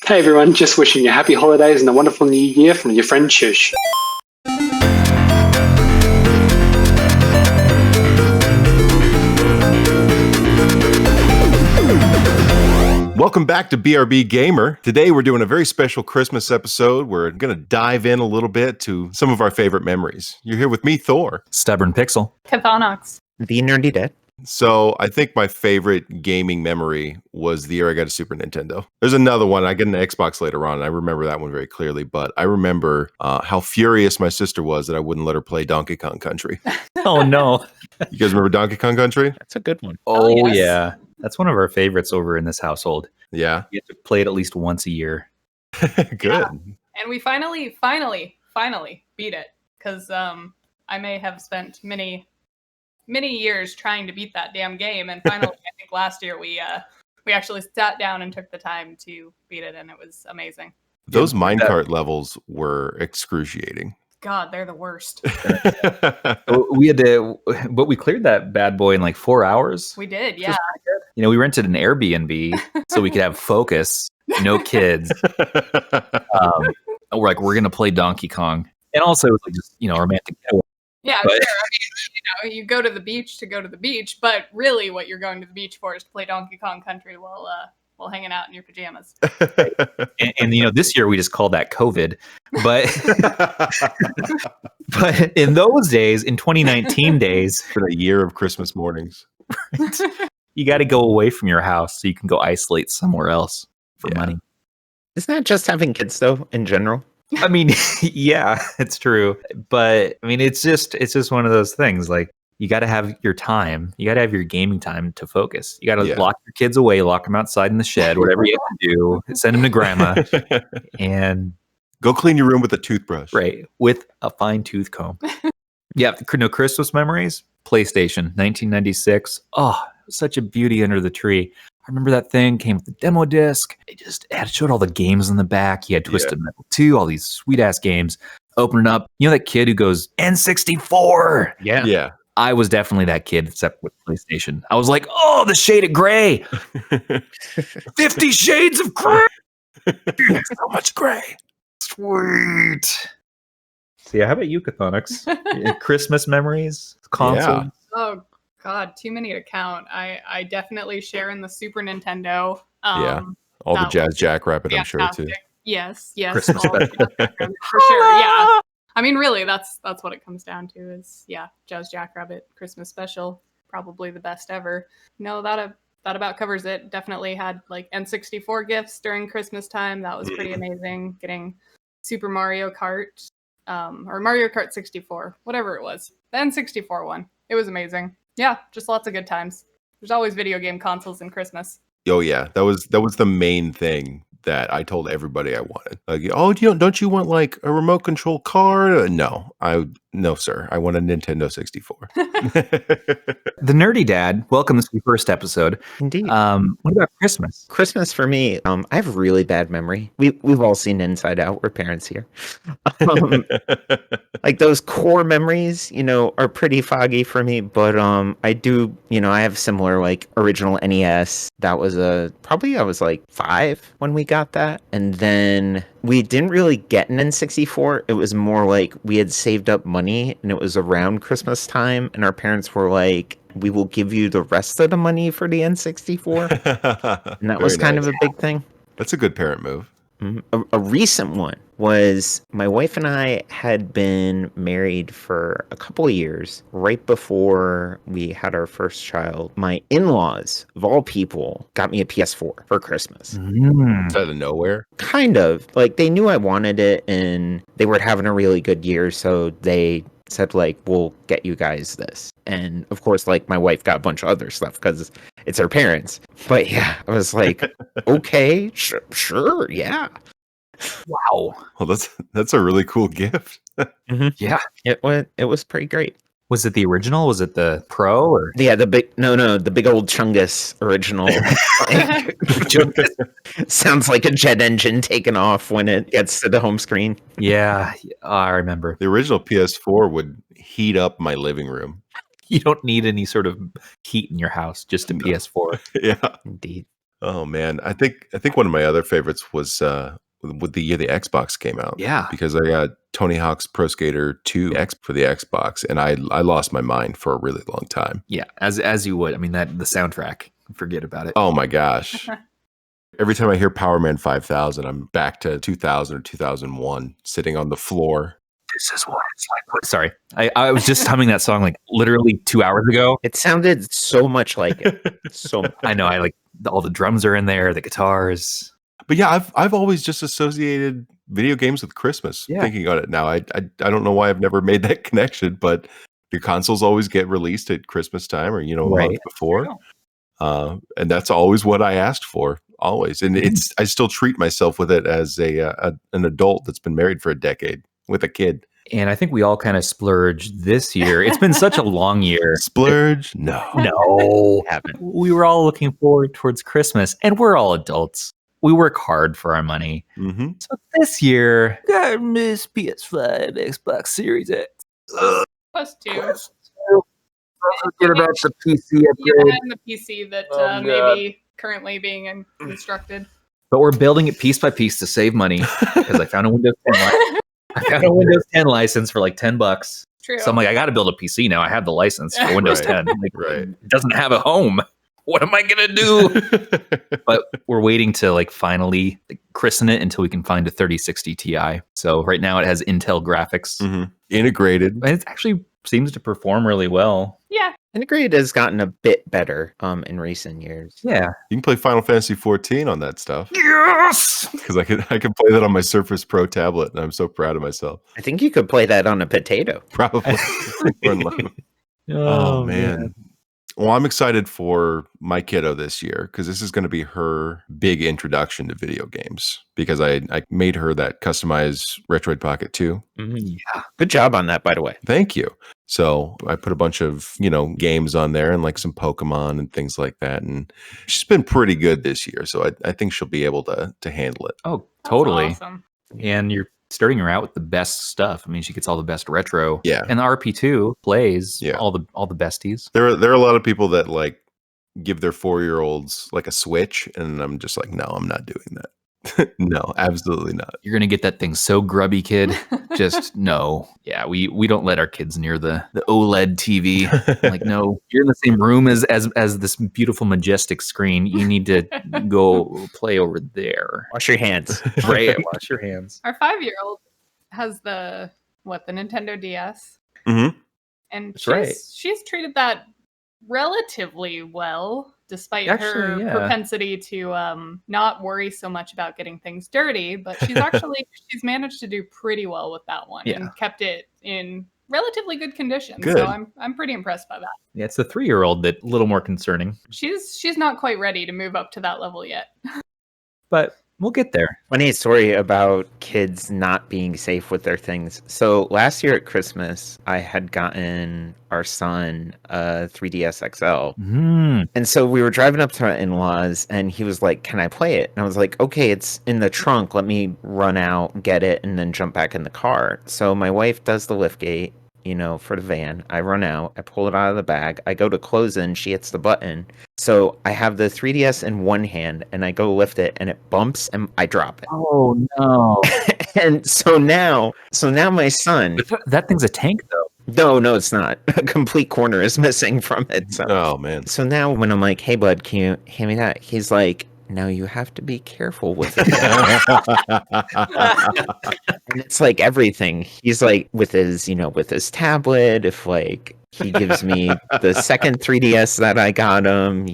Hey everyone, just wishing you happy holidays and a wonderful new year from your friend Choosh. Welcome back to BRB Gamer. Today we're doing a very special Christmas episode. We're going to dive in a little bit to some of our favorite memories. You're here with me, Thor. Stubborn Pixel. Chthonox. TheeNerdyDad. So I think my favorite gaming memory was the year I got a Super Nintendo. There's another one. I get an Xbox later on, and I remember that one very clearly. But I remember how furious my sister was that I wouldn't let her play Donkey Kong Country. Oh, no. You guys remember Donkey Kong Country? That's a good one. Oh, yes. yeah. That's one of our favorites over in this household. Yeah. You have to play it at least once a year. Good. Yeah. And we finally beat it. Because I may have spent many years trying to beat that damn game. And finally, I think last year we actually sat down and took the time to beat it. And it was amazing. Those minecart levels were excruciating. God, they're the worst. We had to, but we cleared that bad boy in like 4 hours. We did, yeah. You know, we rented an Airbnb so we could have focus, no kids. We're going to play Donkey Kong. And also, it was like just, romantic getaway. Yeah, But- sure. You go to the beach to go to the beach, but really what you're going to the beach for is to play Donkey Kong Country while hanging out in your pajamas. And this year we just called that COVID. But but in those days, in 2019 days, For the year of Christmas mornings. you got to go away from your house so you can go isolate somewhere else for Yeah. money. Isn't that just having kids though, in general? I mean, yeah, it's true. But I mean, it's just one of those things. Like, you got to have your time. You got to have your gaming time to focus. You got to Yeah. lock your kids away, lock them outside in the shed, whatever you have to do. Send them to grandma, and Go clean your room with a toothbrush. right with a fine tooth comb. Yeah, no Christmas memories. PlayStation, 1996. Oh, it was such a beauty under the tree. I remember that thing came with the demo disc. It showed all the games in the back. You had Twisted Metal 2, all these sweet ass games. Open it up. You know that kid who goes N64? Yeah. Yeah. I was definitely that kid, except with PlayStation. I was like, oh, the shade of gray. 50 shades of gray. So much gray. Sweet. So yeah, how about you, Chthonox? Christmas memories? Console? Yeah. Oh, God, too many to count. I definitely share in the Super Nintendo. Yeah. All the that Jazz Jackrabbit, I'm sure, too. fantastic. Yes. Christmas all of that, for sure, yeah. I mean, really, that's what it comes down to is, yeah, Jazz Jackrabbit Christmas special, probably the best ever. No, that about covers it. Definitely had like N64 gifts during Christmas time. That was pretty amazing. Getting Super Mario Kart, or Mario Kart 64, whatever it was. The N64 one. It was amazing. Yeah, just lots of good times. There's always video game consoles in Christmas. Oh yeah, that was the main thing that I told everybody I wanted. Like, oh, don't you want like a remote control car? No, sir. I want a Nintendo 64. The Nerdy Dad, welcome to the first episode. Indeed. What about Christmas? Christmas for me, I have really bad memory. We've all seen Inside Out. We're parents here. Like those core memories, are pretty foggy for me. But I do, I have similar like original NES. That was probably I was like 5 when we got that, and then we didn't really get an N64. It was more like we had saved up money, and it was around Christmas time, and our parents were like, "We will give you the rest of the money for the N64," and that was kind of a big thing. That's a good parent move. A recent one was my wife and I had been married for a couple of years. Right before we had our first child, my in-laws, of all people, got me a PS4 for Christmas. It's out of nowhere. Kind of. Like, they knew I wanted it, and they were having a really good year, so they said, like, we'll get you guys this. And, of course, like, my wife got a bunch of other stuff because it's her parents. But, yeah, I was like, okay, sure, yeah. Wow. Well, that's a really cool gift. Yeah. It was pretty great. Was it the original? Was it the Pro? Or Yeah, the big old Chungus original. Sounds like a jet engine taking off when it gets to the home screen. Yeah, I remember. The original PS4 would heat up my living room. You don't need any sort of heat in your house, just a PS4. Yeah. Indeed. Oh man, I think one of my other favorites was with the year the Xbox came out. Yeah. Because I got Tony Hawk's Pro Skater 2 X for the Xbox, and I lost my mind for a really long time. Yeah, as you would. I mean, that the soundtrack, forget about it. Oh my gosh. Every time I hear Power Man 5000, I'm back to 2000 or 2001, sitting on the floor. This is what it's like. Sorry, I was just humming that song like literally 2 hours ago. It sounded so much like it. So I know. I like all the drums are in there, the guitars. But yeah, I've always just associated video games with Christmas. Yeah. Thinking on it now, I don't know why I've never made that connection, but the consoles always get released at Christmas time or a month before, and that's always what I asked for. Always, and I still treat myself with it as an adult that's been married for a decade with a kid. And I think we all kind of splurged this year. It's been such a long year. Splurge? No, haven't. We were all looking forward towards Christmas, and we're all adults. We work hard for our money. Mm-hmm. So this year, I miss PS5, Xbox Series X. +2. Forget about the PC Yeah, and the PC that may be currently being constructed. But we're building it piece by piece to save money because I found a Windows 10 license. I found a Windows 10 license for like $10. True. So I'm like, I got to build a PC now. I have the license for Windows 10. Like, it doesn't have a home. What am I gonna do? But we're waiting to like finally christen it until we can find a 3060 Ti. So right now it has Intel graphics integrated. And it actually seems to perform really well. Yeah. Integrated has gotten a bit better in recent years. Yeah. You can play Final Fantasy 14 on that stuff. Yes! Because I can play that on my Surface Pro tablet, and I'm so proud of myself. I think you could play that on a potato. Probably. Oh man. Well, I'm excited for my kiddo this year because this is going to be her big introduction to video games because I made her that customized Retroid Pocket 2. Yeah. Good job on that, by the way. Thank you. So I put a bunch of, games on there and like some Pokemon and things like that. And she's been pretty good this year. So I think she'll be able to handle it. Oh, totally. That's awesome. And you're starting her out with the best stuff. I mean, she gets all the best retro. Yeah. And the RP2 plays all the besties. There are a lot of people that like give their 4-year-olds like a Switch, and I'm just like, no, I'm not doing that. No, absolutely not. You're gonna get that thing so grubby, kid. Just no. Yeah, we don't let our kids near the OLED TV. Like, no, you're in the same room as this beautiful, majestic screen. You need to go play over there. Wash your hands. Right, wash your hands. Our 5-year-old has the Nintendo DS. Mm-hmm. And That's she's treated that relatively well, despite her propensity to not worry so much about getting things dirty. But she's managed to do pretty well with that one and kept it in relatively good condition. Good. So I'm pretty impressed by that. Yeah, it's the 3-year-old that a little more concerning. She's not quite ready to move up to that level yet. But we'll get there. Funny story about kids not being safe with their things. So last year at Christmas, I had gotten our son a 3DS XL. And so we were driving up to our in-laws and he was like, can I play it? And I was like, okay, it's in the trunk. Let me run out, get it, and then jump back in the car. So my wife does the liftgate, for the van. I run out, I pull it out of the bag. I go to close in, she hits the button. So I have the 3DS in one hand and I go lift it and it bumps and I drop it. Oh no. And so now my son. That thing's a tank though. No, it's not. A complete corner is missing from it. So. Oh man. So now when I'm like, hey bud, can you hand me that? He's like, now you have to be careful with it. And it's like everything. He's like with his tablet, if like he gives me the second 3DS that I got him,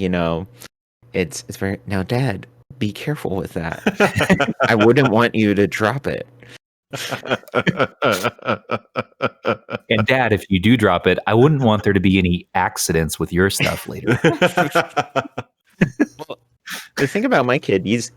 it's very, now Dad, be careful with that. I wouldn't want you to drop it. And Dad, if you do drop it, I wouldn't want there to be any accidents with your stuff later. Well, the thing about my kid, he's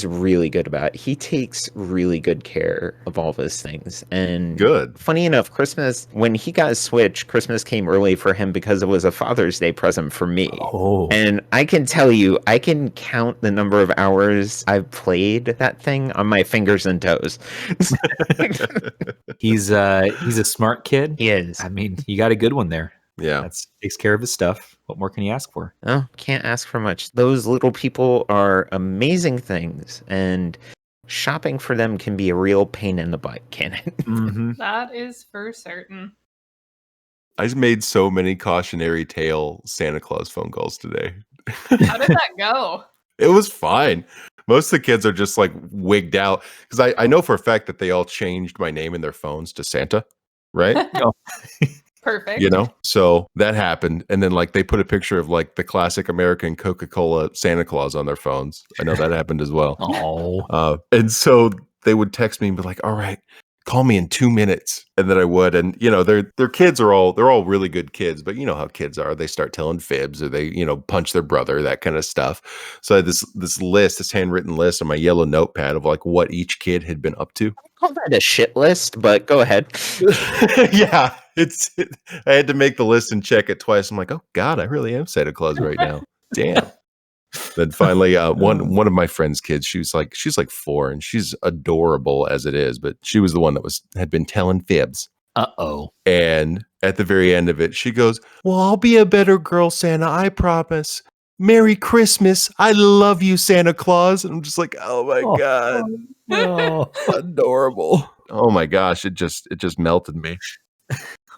really good about it. He takes really good care of all of his things. And good. Funny enough, Christmas, when he got a Switch, Christmas came early for him because it was a Father's Day present for me. Oh. And I can tell you, I can count the number of hours I've played that thing on my fingers and toes. He's a smart kid. He is. I mean, you got a good one there. Yeah. That takes care of his stuff. What more can you ask for? Oh, can't ask for much. Those little people are amazing things, and shopping for them can be a real pain in the butt, can it? Mm-hmm. That is for certain. I just made so many cautionary tale Santa Claus phone calls today. How did that go? It was fine. Most of the kids are just like wigged out because I know for a fact that they all changed my name in their phones to Santa, right? Perfect. You know, so that happened, and then like they put a picture of like the classic American Coca-Cola Santa Claus on their phones. I know that happened as well. Oh, And so they would text me and be like, "All right, call me in 2 minutes," and then I would. And you know, their kids are all really good kids, but you know how kids are. They start telling fibs, or they punch their brother, that kind of stuff. So I had this handwritten list on my yellow notepad of like what each kid had been up to. I call that a shit list, but go ahead. Yeah, I had to make the list and check it twice. I'm like, oh God, I really am Santa Claus right now. Damn. Then finally, one of my friend's kids, she's like 4, and she's adorable as it is, but she was the one that had been telling fibs. uh-oh. And at the very end of it, she goes, "Well, I'll be a better girl, Santa, I promise. Merry Christmas. I love you, Santa Claus." And I'm just like, oh my God. Oh, Adorable. Oh my gosh, it just melted me.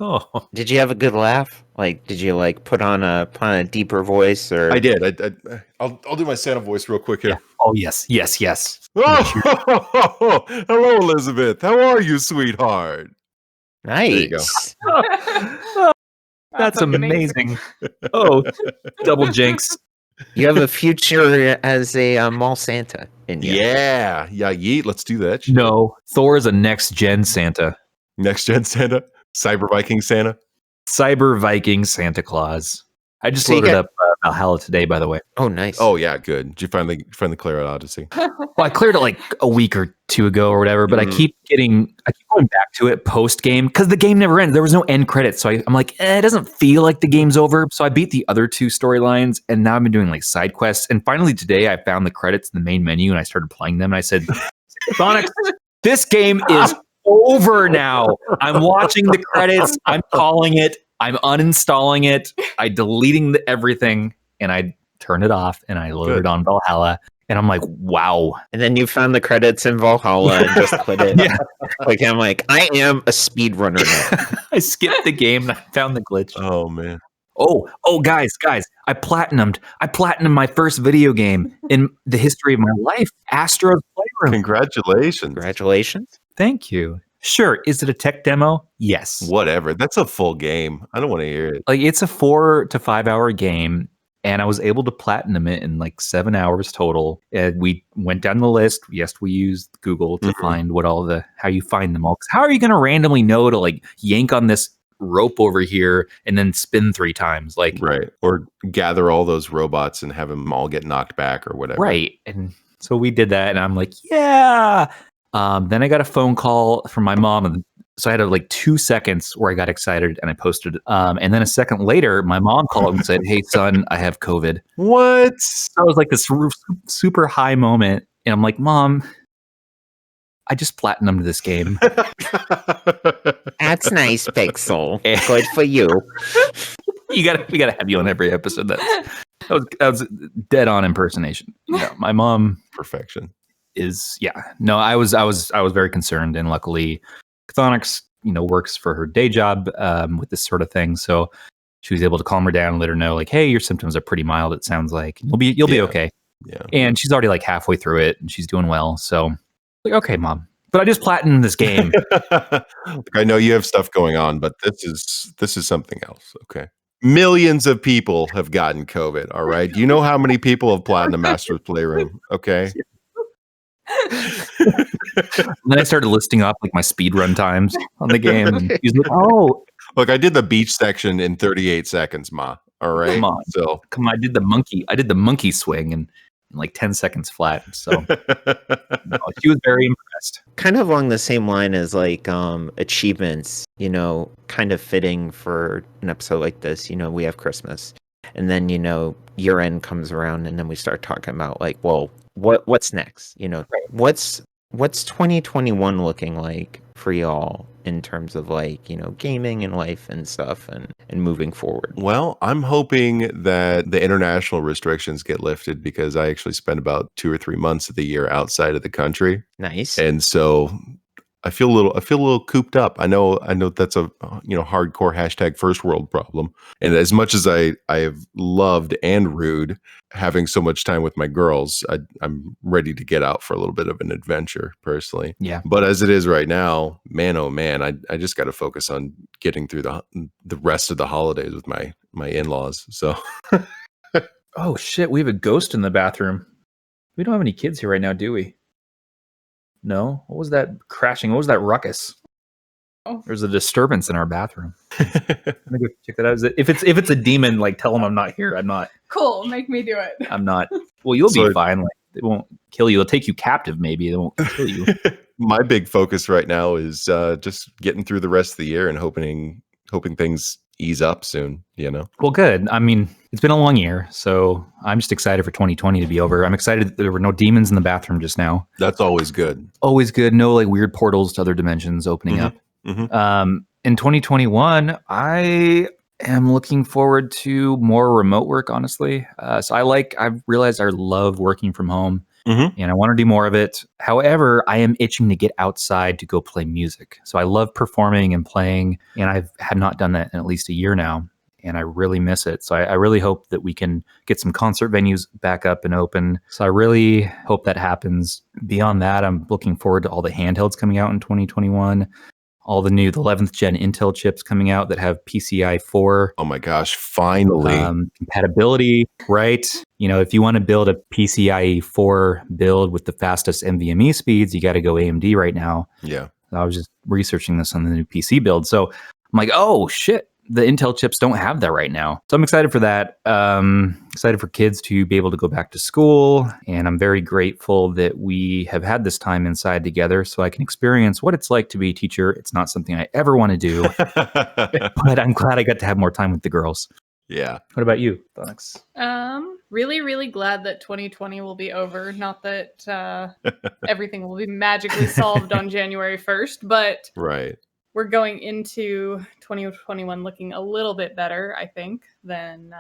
oh. Did you have a good laugh? Like, did you like put on a deeper voice, or? I did. I'll do my Santa voice real quick here. Yeah. Oh, yes. Oh, hello, Elizabeth. How are you, sweetheart? you go. Nice. That's amazing. Oh, double jinx. You have a future as a mall Santa in you. Yeah, yeet. Let's do that. shit. No, Thor is a next-gen Santa. Next gen Santa, Cyber Viking Santa. Cyber Viking Santa Claus. I just So you loaded got- up Valhalla today, by the way. Oh, nice. Oh yeah, good. Did you finally clear out Odyssey? Well, I cleared it like a week or two ago or whatever, but I keep going back to it post game because the game never ends. There was no end credits, so I'm like, it doesn't feel like the game's over. So I beat the other 2 storylines, and now I've been doing like side quests. And finally today, I found the credits in the main menu, and I started playing them. And I said, Chthonox, this game is over now. I'm watching the credits. I'm calling it. I'm uninstalling it. I deleting everything, and I turn it off, and I load it on Valhalla. And I'm like, wow. And then you found the credits in Valhalla and just quit it. Yeah. Like, I'm like, I am a speedrunner now. I skipped the game and I found the glitch. Oh man. Oh, guys, I platinumed my first video game in the history of my life, Astro's Playroom. Congratulations. Congratulations. Thank you. Sure, is it a tech demo? Yes. Whatever. That's a full game. I don't want to hear it. Like, it's a 4 to 5 hour game, and I was able to platinum it in like 7 hours total. And we went down the list. Yes, we used Google to find how you find them all. 'Cause how are you going to randomly know to like yank on this rope over here and then spin 3 times? Like, Right. Or gather all those robots and have them all get knocked back or whatever. right. And so we did that, and I'm like, yeah. Then I got a phone call from my mom, and so I had like 2 seconds where I got excited and I posted. And then a second later, my mom called and said, "Hey, son, I have COVID." What? So it was like this super high moment, and I'm like, "Mom, I just platinumed this game." That's nice, Pixel. Good for you. We gotta have you on every episode. That was dead on impersonation. My mom Perfection. is no, I was very concerned, and luckily Chthonox works for her day job with this sort of thing, so she was able to calm her down and let her know, like, hey, your symptoms are pretty mild, it sounds like you'll be okay. Yeah. And she's already like halfway through it and she's doing well, so like, okay, Mom, but I just platinumed this game. I know you have stuff going on, but this is something else. Okay. Millions of people have gotten COVID. All right. Do you know how many people have platinum Master's Playroom? Okay. And then I started listing off like my speed run times on the game. And he's like, "Oh, look, I did the beach section in 38 seconds, Ma. All right. Come on. So come on, I did the monkey swing in like 10 seconds flat." So no, she was very impressed. Kind of along the same line as like achievements, kind of fitting for an episode like this. We have Christmas, and then year end comes around, and then we start talking about like, well, what's next? What's 2021 looking like for y'all? in terms of like, gaming and life and stuff and moving forward? Well, I'm hoping that the international restrictions get lifted because I actually spend about 2 or 3 months of the year outside of the country. Nice. And so I feel a little cooped up. I know that's a hardcore hashtag first world problem. And as much as I have loved and rued having so much time with my girls, I'm ready to get out for a little bit of an adventure personally. Yeah. But as it is right now, man, oh man, I just got to focus on getting through the rest of the holidays with my in-laws. So Oh shit, we have a ghost in the bathroom. We don't have any kids here right now, do we? No? What was that crashing? What was that ruckus? Oh. There's a disturbance in our bathroom. Let me go check that out. If it's a demon, like tell them I'm not here. I'm not. Cool, make me do it. I'm not. Well, you'll So- be fine. Like they won't kill you. They'll take you captive. Maybe they won't kill you. My big focus right now is just getting through the rest of the year and hoping things ease up soon, Well, good. I mean, it's been a long year, so I'm just excited for 2020 to be over. I'm excited that there were no demons in the bathroom just now. That's always good. Always good. No like weird portals to other dimensions opening up. In 2021, I am looking forward to more remote work, honestly. So I've realized I love working from home. And I want to do more of it. However, I am itching to get outside to go play music. So I love performing and playing, and I have not done that in at least a year now, and I really miss it. So I really hope that we can get some concert venues back up and open. So I really hope that happens. Beyond that, I'm looking forward to all the handhelds coming out in 2021. All the 11th gen Intel chips coming out that have PCI 4 Oh my gosh, finally. compatibility, right? If you want to build a PCIe 4 build with the fastest NVMe speeds, you got to go AMD right now. Yeah. I was just researching this on the new PC build. So I'm like, oh shit, the Intel chips don't have that right now. So I'm excited for that. Excited for kids to be able to go back to school. And I'm very grateful that we have had this time inside together so I can experience what it's like to be a teacher. It's not something I ever want to do, but I'm glad I got to have more time with the girls. Yeah. What about you, Chthonox? Really, really glad that 2020 will be over. Not that everything will be magically solved on January 1st, but Right. we're going into 2021 looking a little bit better, I think, than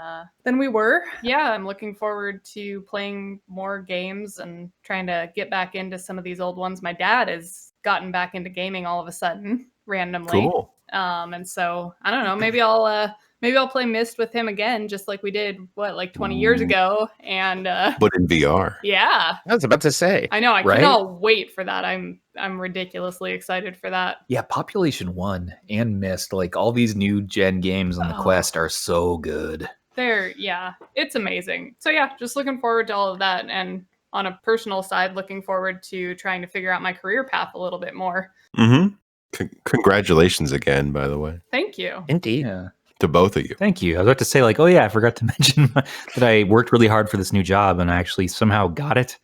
we were. Yeah, I'm looking forward to playing more games and trying to get back into some of these old ones. My dad has gotten back into gaming all of a sudden, randomly. Cool. And so I don't know, maybe I'll play Myst with him again, just like we did, 20 years ago. And But in VR. yeah, I was about to say. I know. I Right? cannot wait for that. I'm ridiculously excited for that. Yeah, Population 1 and Myst, like all these new gen games on the Oh. Quest are so good. It's amazing. So yeah, just looking forward to all of that. And on a personal side, looking forward to trying to figure out my career path a little bit more. Congratulations again, by the way, Thank you. Indeed. Yeah. to both of you. Thank you. I was about to say, like, oh yeah, I forgot to mention that I worked really hard for this new job and I actually somehow got it.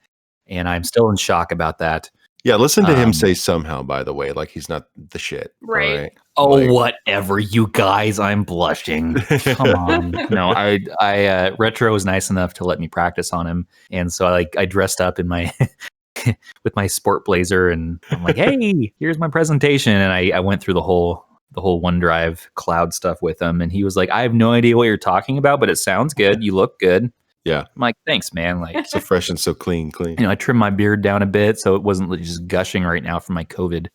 And I'm still in shock about that. Yeah, listen to him say somehow, by the way, like he's not the shit. Right. all right? Oh, Like- whatever, you guys. I'm blushing. Come on. No, I Retro was nice enough to let me practice on him. And so I dressed up in my with my sport blazer and I'm like, hey, here's my presentation. And I went through the whole OneDrive cloud stuff with him. And he was like, I have no idea what you're talking about, but it sounds good. You look good. Yeah. I'm like, thanks, man. Like, So fresh and so clean. I trimmed my beard down a bit so it wasn't just gushing right now from my COVID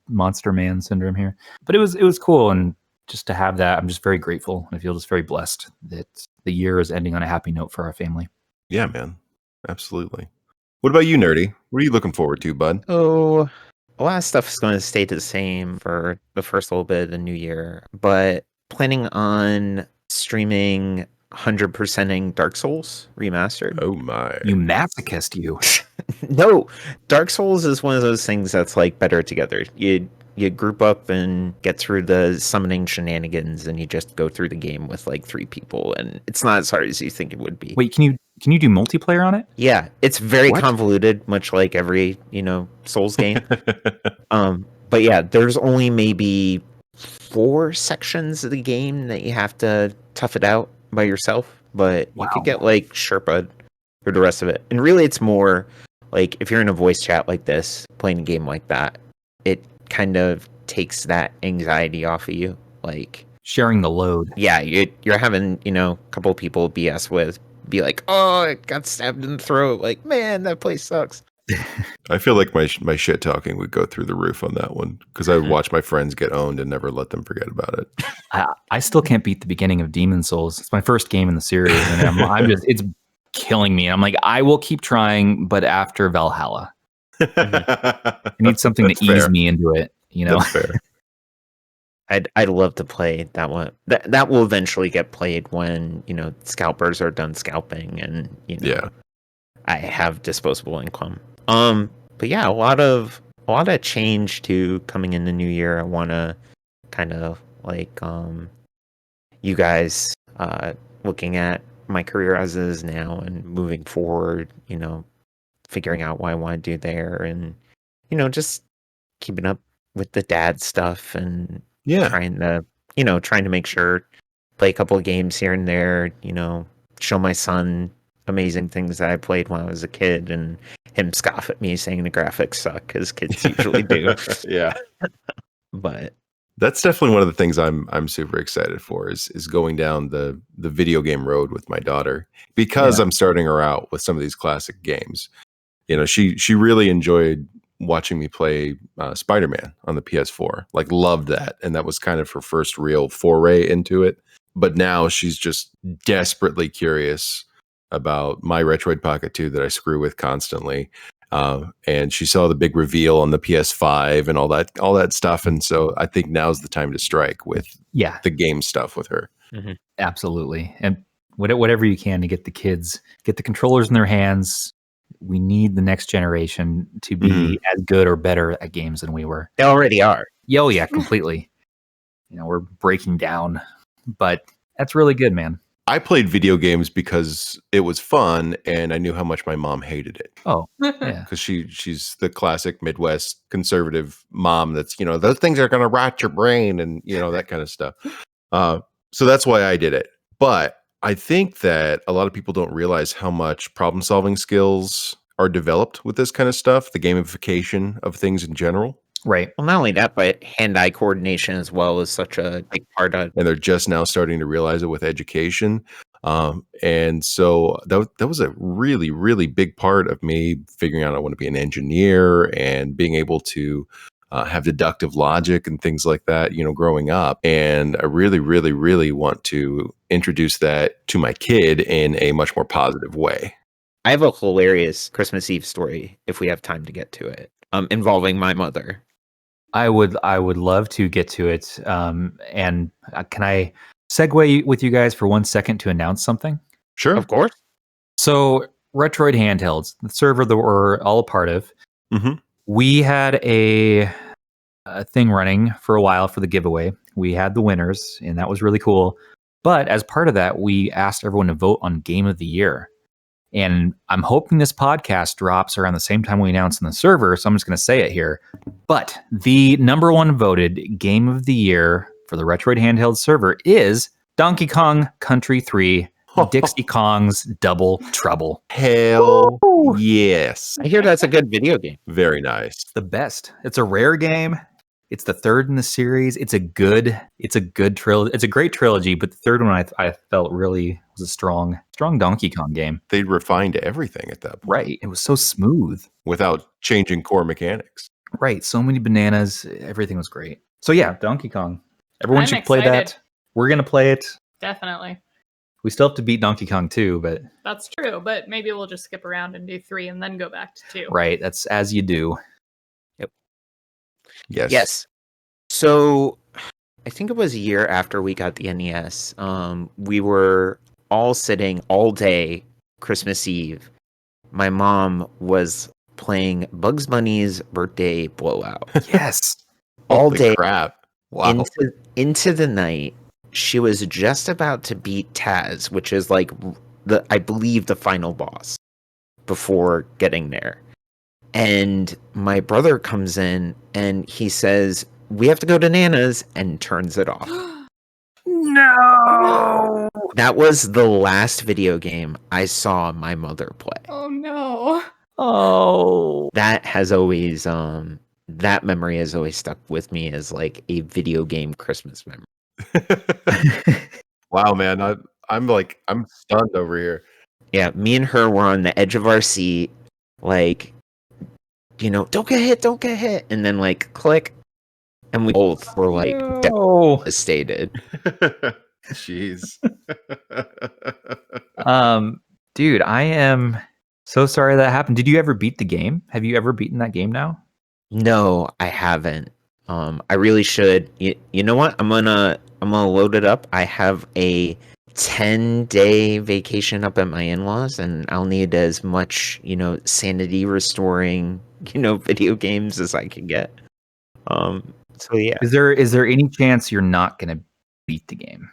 monster man syndrome here. But it was cool, and just to have that, I'm just very grateful. I feel just very blessed that the year is ending on a happy note for our family. Yeah, man. Absolutely. What about you, Nerdy? What are you looking forward to, bud? Oh, a lot of stuff is going to stay the same for the first little bit of the new year, but planning on streaming 100%ing Dark Souls remastered. Oh my. You masochist, you. No, Dark Souls is one of those things that's like better together. You group up and get through the summoning shenanigans, and you just go through the game with like 3 people, and it's not as hard as you think it would be. Wait, can you do multiplayer on it? Yeah, it's very What? convoluted, much like every Souls game. But yeah, there's only maybe 4 sections of the game that you have to tough it out by yourself, but you could get like Sherpa for the rest of it. And really, it's more like if you're in a voice chat like this, playing a game like that, it kind of takes that anxiety off of you. Like, Sharing the load. yeah, you're having, a couple people BS with, be like, oh, I got stabbed in the throat. Like, man, that place sucks. I feel like my shit talking would go through the roof on that one because I would watch my friends get owned and never let them forget about it. I still can't beat the beginning of Demon Souls. It's my first game in the series, and I'm just, it's killing me. I'm like, I will keep trying, but after Valhalla. I need something to ease me into it, That's fair. I'd love to play that one. That will eventually get played when, scalpers are done scalping and, Yeah. I have disposable income. But yeah, a lot of change to coming in the new year. I want to kind of like you guys looking at my career as it is now and moving forward, figuring out what I want to do there and just keeping up with the dad stuff and trying to make sure play a couple of games here and there, show my son amazing things that I played when I was a kid and him scoff at me saying the graphics suck as kids usually do. Yeah. But that's definitely one of the things I'm super excited for is going down the video game road with my daughter because I'm starting her out with some of these classic games. She really enjoyed watching me play Spider-Man on the PS4, like loved that. And that was kind of her first real foray into it. But now she's just desperately curious about my Retroid Pocket 2 that I screw with constantly. And she saw the big reveal on the PS5 and all that stuff. And so I think now's the time to strike with the game stuff with her. Mm-hmm. Absolutely. And whatever you can to get the kids, get the controllers in their hands. We need the next generation to be as good or better at games than we were. They already are. Oh yeah, completely. We're breaking down, but that's really good, man. I played video games because it was fun and I knew how much my mom hated it. Oh, yeah. Because she's the classic Midwest conservative mom that's, those things are going to rot your brain and, that kind of stuff. So that's why I did it. But I think that a lot of people don't realize how much problem solving skills are developed with this kind of stuff, the gamification of things in general. Right. Well, not only that, but hand-eye coordination as well is such a big part of it. And they're just now starting to realize it with education. And so that was a really, really big part of me figuring out I want to be an engineer and being able to have deductive logic and things like that, growing up. And I really, really, really want to introduce that to my kid in a much more positive way. I have a hilarious Christmas Eve story if we have time to get to it, involving my mother. I would love to get to it. And can I segue with you guys for 1 second to announce something? Sure. Of course. So Retroid Handhelds, the server that we're all a part of, we had a thing running for a while for the giveaway. We had the winners, and that was really cool. But as part of that, we asked everyone to vote on Game of the Year. And I'm hoping this podcast drops around the same time we announce on the server, so I'm just going to say it here. But the number one voted Game of the Year for the Retroid Handheld server is Donkey Kong Country 3, Dixie Kong's Double Trouble. Hell yes. I hear that's a good video game. Very nice. The best. It's a rare game. It's the third in the series. It's a good trilogy. It's a great trilogy, but the third one I felt really was a strong Donkey Kong game. They refined everything at that point. Right. It was so smooth. Without changing core mechanics. Right. So many bananas. Everything was great. So yeah, Donkey Kong. Everyone should play that. We're going to play it. Definitely. We still have to beat Donkey Kong 2, but... That's true, but maybe we'll just skip around and do 3 and then go back to 2. Right. That's as you do. Yes. So I think it was a year after we got the NES. We were all sitting all day Christmas Eve. My mom was playing Bugs Bunny's Birthday Blowout. Yes. All Holy day. Crap. Wow. Into the night. She was just about to beat Taz, which is like I believe the final boss before getting there. And my brother comes in and he says, "We have to go to Nana's," and turns it off. No! That was the last video game I saw my mother play. Oh no. Oh. That has always that memory has always stuck with me as like a video game Christmas memory. Wow, man, I'm stunned over here. Yeah, me and her were on the edge of our seat, like, don't get hit, and then like click, and we both were like devastated. Jeez. Dude, I am so sorry that happened. Did you ever beat the game? Have you ever beaten that game now? No, I haven't. I really should. You know what? I'm gonna load it up. I have a 10-day vacation up at my in-laws, and I'll need as much, sanity restoring, video games as I can get. So yeah. Is there any chance you're not gonna beat the game?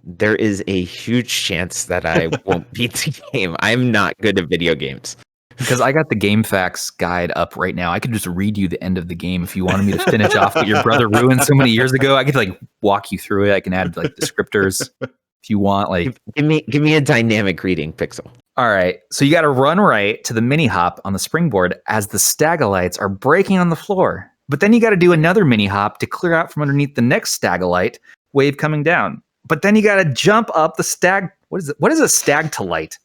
There is a huge chance that I won't beat the game. I'm not good at video games. Because I got the Game Facts guide up right now. I could just read you the end of the game if you wanted me to finish off what your brother ruined so many years ago. I could like walk you through it. I can add like descriptors if you want. Like, give me a dynamic reading, Pixel. All right. So you got to run right to the mini hop on the springboard as the stagalites are breaking on the floor. But then you got to do another mini hop to clear out from underneath the next stagalite wave coming down. But then you got to jump up the stag. What is it? What is a stagtalite?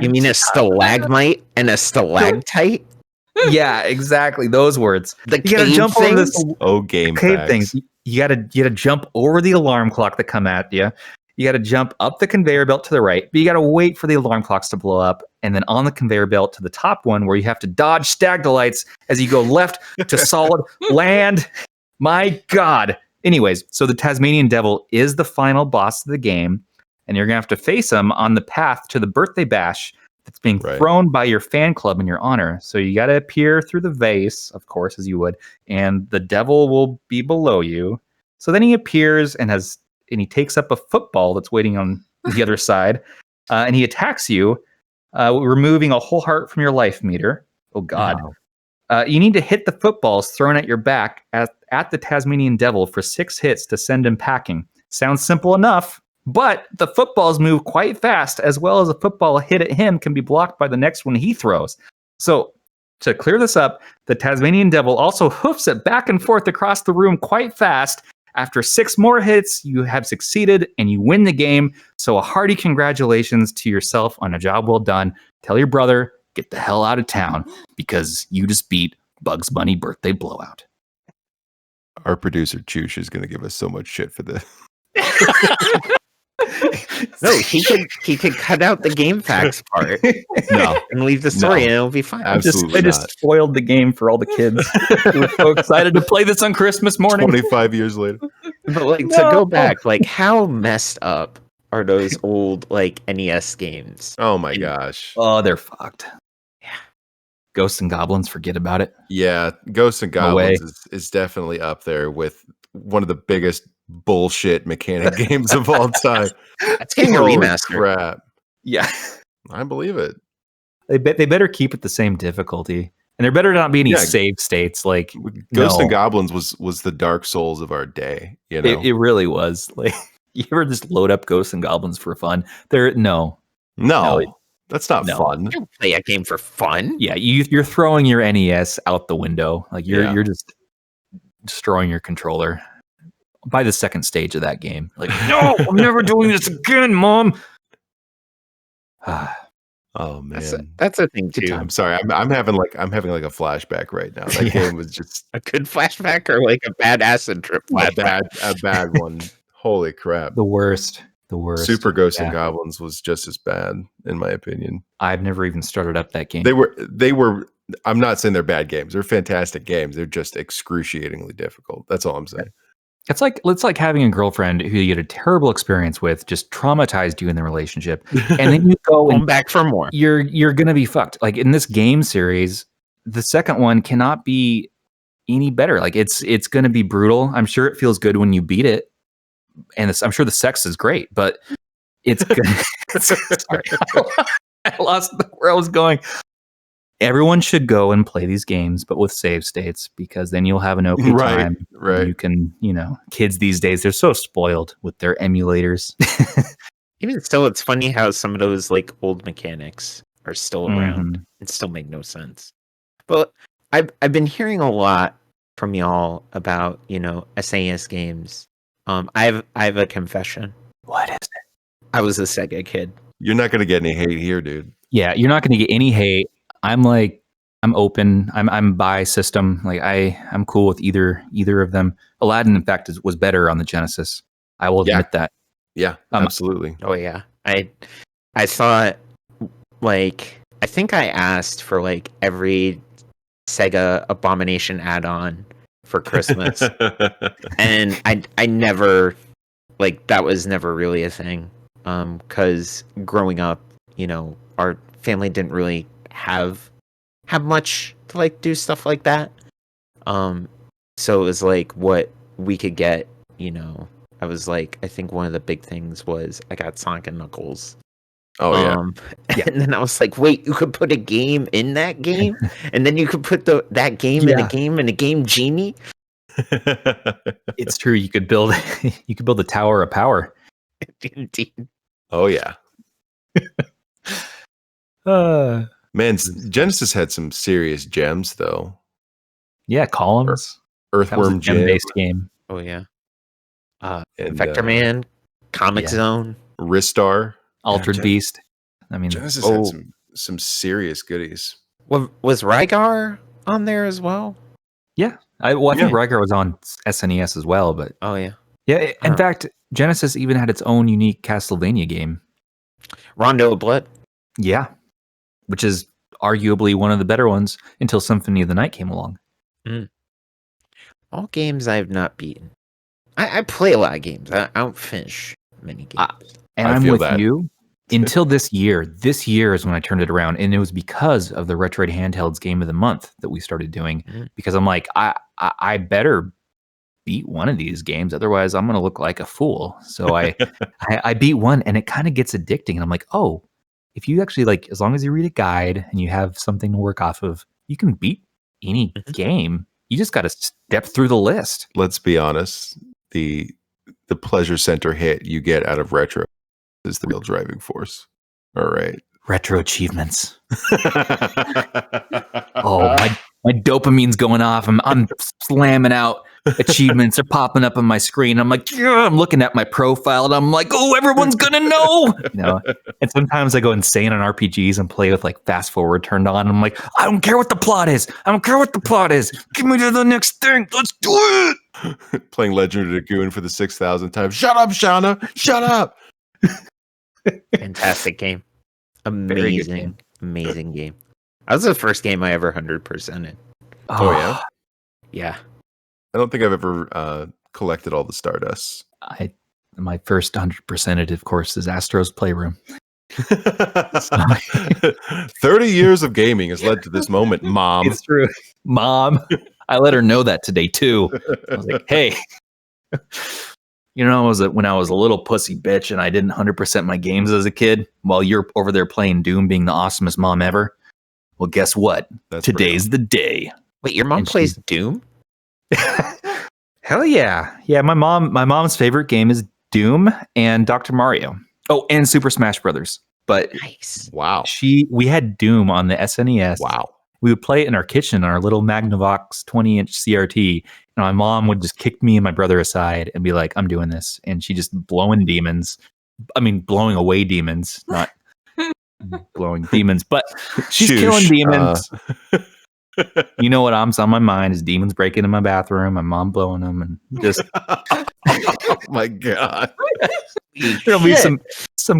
You mean a stalagmite and a stalactite? Yeah, exactly. Those words. The You got to jump over this game cave facts. things. You got to jump over the alarm clock that come at you. You got to jump up the conveyor belt to the right, but you got to wait for the alarm clocks to blow up, and then on the conveyor belt to the top one where you have to dodge stagdalites as you go left to solid land. My God. Anyways, so the Tasmanian Devil is the final boss of the game, and you're going to have to face him on the path to the birthday bash that's being thrown by your fan club in your honor. So you got to appear through the vase, of course, as you would, and the devil will be below you. So then he appears and he takes up a football that's waiting on the other side, and he attacks you, removing a whole heart from your life meter. Oh, God. Wow. You need to hit the footballs thrown at your back at the Tasmanian Devil for 6 hits to send him packing. Sounds simple enough, but the footballs move quite fast, as well as a football hit at him can be blocked by the next one he throws. So to clear this up, the Tasmanian Devil also hoofs it back and forth across the room quite fast. After 6 more hits, you have succeeded and you win the game. So a hearty congratulations to yourself on a job well done. Tell your brother, get the hell out of town because you just beat Bugs Bunny Birthday Blowout. Our producer Choosh is going to give us so much shit for this. No, he could cut out the game facts part. No, and leave the story, and it'll be fine. Absolutely I just spoiled the game for all the kids. We're so excited to play this on Christmas morning. 25 years later. But like to go back, like how messed up are those old like NES games? Oh my gosh. Oh, they're fucked. Yeah. Ghosts and Goblins, forget about it. Yeah, Ghosts and Goblins is definitely up there with one of the biggest bullshit mechanic games of all time. That's getting a remaster. Crap. Yeah. I believe it. They better keep it the same difficulty. And there better not be any save states. Like Ghosts and Goblins was the Dark Souls of our day. You know, it really was. Like, you ever just load up Ghosts and Goblins for fun? No, that's not fun. You don't play a game for fun. Yeah, you're throwing your NES out the window. Like you're just destroying your controller by the second stage of that game. Like, no, I'm never doing this again, Mom. Oh man, that's a thing too. I'm sorry, I'm having like a flashback right now. That game was just a good flashback or like a bad acid trip flashback. a bad one. Holy crap, the worst. Super Ghosts and Goblins was just as bad, in my opinion. I've never even started up that game. They were. I'm not saying they're bad games. They're fantastic games. They're just excruciatingly difficult. That's all I'm saying. It's like having a girlfriend who you had a terrible experience with, just traumatized you in the relationship, and then you go and back for more. You're gonna be fucked. Like in this game series, the second one cannot be any better. Like it's gonna be brutal. I'm sure it feels good when you beat it, and I'm sure the sex is great, but it's good. Sorry, I lost where I was going. Everyone should go and play these games, but with save states, because then you'll have an okay time. Right. You can, kids these days, they're so spoiled with their emulators. Even still, it's funny how some of those like old mechanics are still around and still make no sense. But I've been hearing a lot from y'all about, SNES games. I have a confession. What is it? I was a Sega kid. You're not gonna get any hate here, dude. Yeah, you're not going to get any hate. I'm open. I'm by system. Like I'm cool with either of them. Aladdin, in fact, was better on the Genesis. I will admit that. Yeah, absolutely. Oh yeah. I thought, like, I think I asked for like every Sega Abomination add-on for Christmas. And I never, like, that was never really a thing. Because growing up, our family didn't really have much to like do stuff like that. So it was like what we could get, I was like, I think one of the big things was I got Sonic and Knuckles. Oh yeah. And then I was like, wait, you could put a game in that game, and then you could put that game in a game and a game genie. It's true. You could build a tower of power. Indeed. Oh yeah. Man, Genesis had some serious gems though. Yeah, Columns. Earthworm Jim gem-based game. Oh yeah. And, Vector Man, Comic Zone, Ristar, Altered Beast. I mean, Genesis had some serious goodies. Was Rygar on there as well? Yeah. I think Rygar was on SNES as well, but oh yeah. Yeah, in fact, Genesis even had its own unique Castlevania game. Rondo of Blood. Yeah. Which is arguably one of the better ones until Symphony of the Night came along. All games I have not beaten. I play a lot of games. I don't finish many games. And I'm with you. Until this year. This year is when I turned it around. And it was because of the Retroid Handhelds Game of the Month that we started doing. Because I'm like, I better beat one of these games. Otherwise, I'm going to look like a fool. So I beat one, and it kind of gets addicting. And I'm like, oh, if you actually, like, as long as you read a guide and you have something to work off of, you can beat any game. You just got to step through the list. Let's be honest. The pleasure center hit you get out of retro is the real driving force. All right. Retro achievements. Oh, my dopamine's going off. I'm slamming out achievements are popping up on my screen. I'm like, yeah, I'm looking at my profile and I'm like, oh, everyone's gonna know. And sometimes I go insane on RPGs and play with like fast forward turned on. I'm like, I don't care what the plot is. Give me to the next thing. Let's do it. Playing Legend of Dragoon for the 6,000th time. Shut up, Shauna. Shut up. Fantastic game. Amazing game. That was the first game I ever 100%ed. Oh yeah? Yeah. I don't think I've ever collected all the Stardust. My first 100%ed, of course, is Astro's Playroom. 30 years of gaming has led to this moment, Mom. It's true. Mom. I let her know that today, too. I was like, hey, when I was a little pussy bitch and I didn't 100% my games as a kid while you're over there playing Doom being the awesomest mom ever. Well, guess what? Today's the day. Wait, your mom plays Doom? Hell yeah. Yeah, my mom's favorite game is Doom and Dr. Mario. Oh, and Super Smash Brothers. But nice. Wow. We had Doom on the SNES. Wow. We would play it in our kitchen on our little Magnavox 20-inch CRT. And my mom would just kick me and my brother aside and be like, I'm doing this. And she just blowing away demons, not blowing demons, but she's Choosh, killing demons. You know what on my mind is demons breaking in my bathroom, my mom blowing them, and just oh my god. There'll be some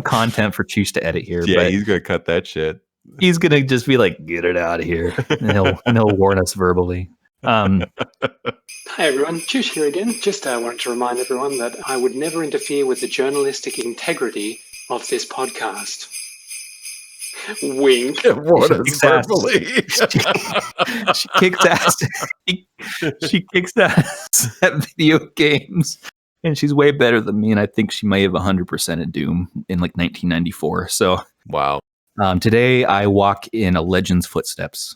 content for Choosh to edit here. Yeah, but he's gonna cut that shit. He's gonna just be like, get it out of here. And he'll warn us verbally. Hi everyone, Choosh here again. Just wanted to remind everyone that I would never interfere with the journalistic integrity of this podcast. Wink. Verbally. She kicks ass. She kicks ass at video games, and she's way better than me. And I think she may have 100% at Doom in like 1994. So wow. Today I walk in a legend's footsteps.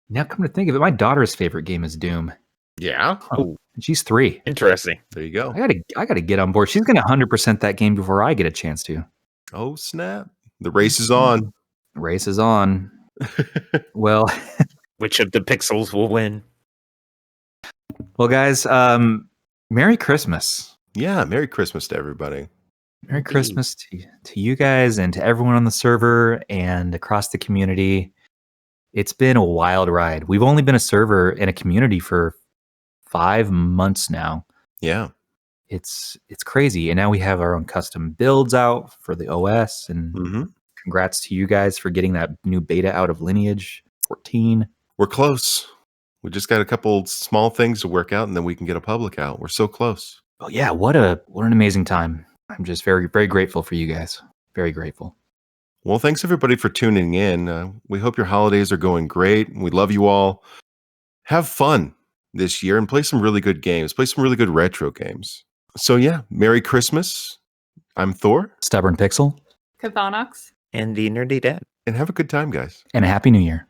Now, come to think of it, my daughter's favorite game is Doom. Yeah. Oh, she's 3. Interesting. There you go. I gotta get on board. She's gonna 100% that game before I get a chance to. Oh snap! The race is on. Race is on. Well, which of the pixels will win? Well, guys, Merry Christmas. Yeah, Merry Christmas to everybody. Merry Christmas to you guys and to everyone on the server and across the community. It's been a wild ride. We've only been a server in a community for 5 months now. Yeah. It's crazy. And now we have our own custom builds out for the OS. And congrats to you guys for getting that new beta out of Lineage 14. We're close. We just got a couple small things to work out, and then we can get a public out. We're so close. Oh yeah, what an amazing time. I'm just very, very grateful for you guys. Very grateful. Well, thanks everybody for tuning in. We hope your holidays are going great. We love you all. Have fun this year and play some really good games. Play some really good retro games. So yeah, Merry Christmas. I'm Thor. Stubborn Pixel. Chthonox. And TheeNerdyDad. And have a good time, guys. And a Happy New Year.